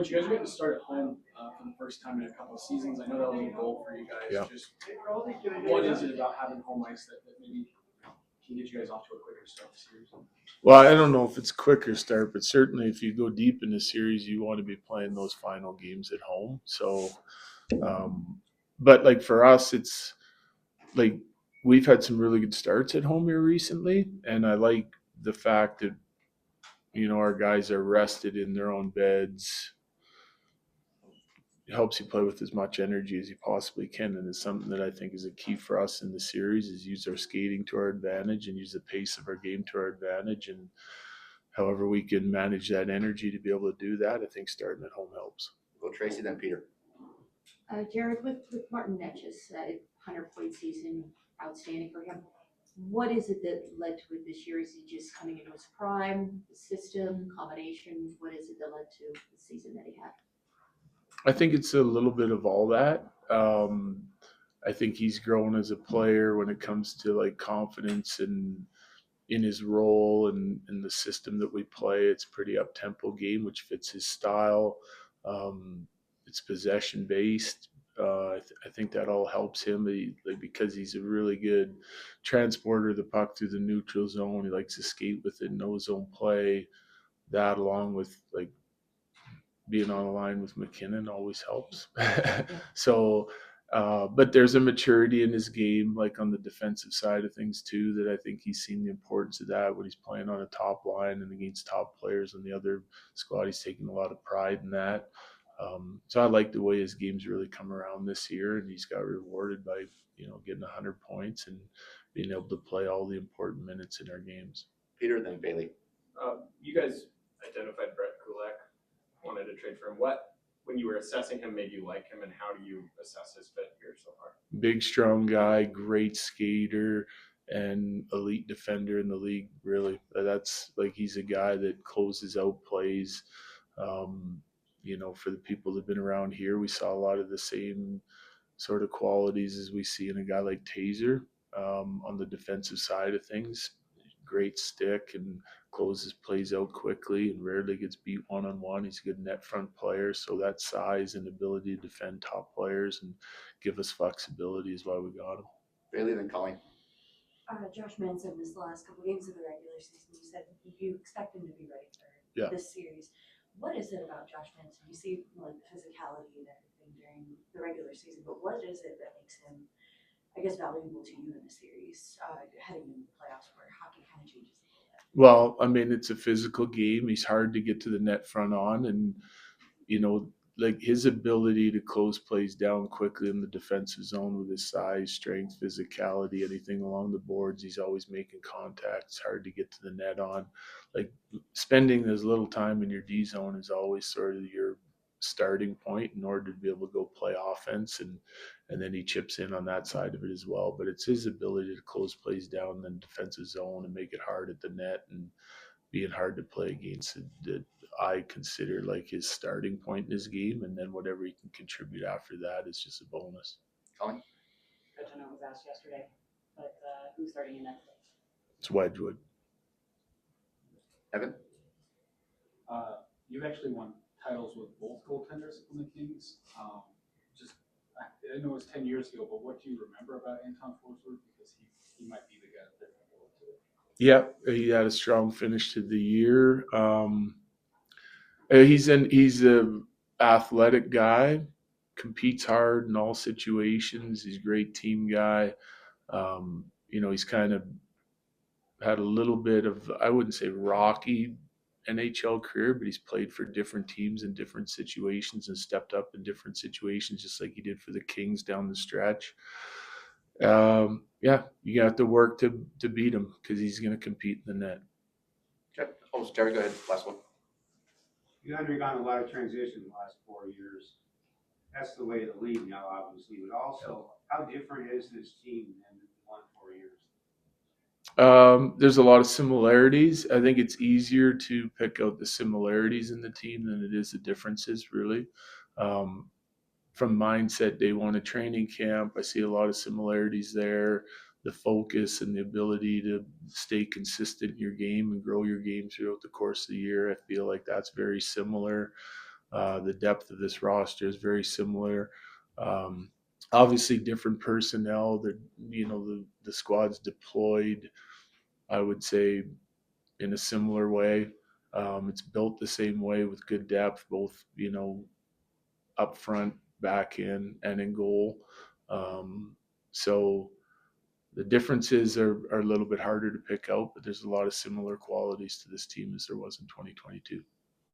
Coach, you guys are getting to start at home for the first time in a couple of seasons. I know that was a goal for you guys. Yeah. Just what is it about having home ice that maybe can get you guys off to a quicker start this series? Well, I don't know if it's quicker start, but certainly if you go deep in the series, you want to be playing those final games at home. So, but like for us, it's like we've had some really good starts at home here recently, and I like the fact that our guys are rested in their own beds. It helps you play with as much energy as you possibly can, and it's something that I think is a key for us in the series is use our skating to our advantage and use the pace of our game to our advantage, and however we can manage that energy to be able to do that, I think starting at home helps. Go Tracy, then Peter. Jared, with Martin Netch's 100-point season, outstanding for him. What is it that led to it this year? Is he just coming into his prime, the system, combination? What is it that led to the season that he had? I think it's a little bit of all that. I think he's grown as a player when it comes to like confidence and in his role and in the system that we play. It's a pretty up tempo game, which fits his style. It's possession based. I think that all helps him because he's a really good transporter of the puck through the neutral zone. He likes to skate within no zone play. That along with like being on a line with McKinnon always helps. So, but there's a maturity in his game, like on the defensive side of things too, that I think he's seen the importance of that when he's playing on a top line and against top players on the other squad. He's taking a lot of pride in that. So I like the way his game's really come around this year, and he's got rewarded by getting 100 points and being able to play all the important minutes in our games. Peter, then Bailey. You guys identified Brett Kulak, wanted to trade for him. When you were assessing him, made you like him, and how do you assess his fit here so far? Big, strong guy, great skater, and elite defender in the league. Really, that's like he's a guy that closes out plays. For the people that have been around here, we saw a lot of the same sort of qualities as we see in a guy like Taser on the defensive side of things. Great stick and closes plays out quickly and rarely gets beat one-on-one. He's a good net front player, so that size and ability to defend top players and give us flexibility is why we got him. Bailey, then Colleen. Josh Manson missed the last couple games of the regular season. You said you expect him to be ready for this series. What is it about Josh Manson? You see like the physicality and everything during the regular season, but what is it that makes him, I guess, valuable to you in the series heading into the playoffs where hockey kind of changes a little bit? Well, I mean, it's a physical game. He's hard to get to the net front on, and like his ability to close plays down quickly in the defensive zone with his size, strength, physicality, anything along the boards, he's always making contact. It's hard to get to the net on. Like spending as little time in your D zone is always sort of your starting point in order to be able to go play offense, and then he chips in on that side of it as well. But it's his ability to close plays down in the defensive zone and make it hard at the net and being hard to play against that I consider like his starting point in his game, and then whatever he can contribute after that is just a bonus. Colleen. Coach, I know it was asked yesterday, but who's starting in net? It's Wedgwood. Evan. You've actually won titles with both goaltenders on the Kings. I know it was 10 years ago, but what do you remember about Anton Forsberg? Because he might be the guy that they're going to go to. Yeah, he had a strong finish to the year. He's a athletic guy, competes hard in all situations. He's a great team guy. He's kind of had a little bit of, I wouldn't say rocky NHL career, but he's played for different teams in different situations and stepped up in different situations, just like he did for the Kings down the stretch. You have to work to beat him because he's going to compete in the net. Okay. Jared, go ahead. Last one. You've undergone a lot of transition in the last 4 years. That's the way of the league now, obviously, but also how different is this team than the one 4 years? There's a lot of similarities. I think it's easier to pick out the similarities in the team than it is the differences, really. From mindset day one of training camp, I see a lot of similarities there. The focus and the ability to stay consistent in your game and grow your game throughout the course of the year, I feel like that's very similar. The depth of this roster is very similar. Obviously, different personnel. The squad's deployed, I would say, in a similar way. It's built the same way with good depth, both up front, back in, and in goal. So the differences are a little bit harder to pick out, but there's a lot of similar qualities to this team as there was in 2022.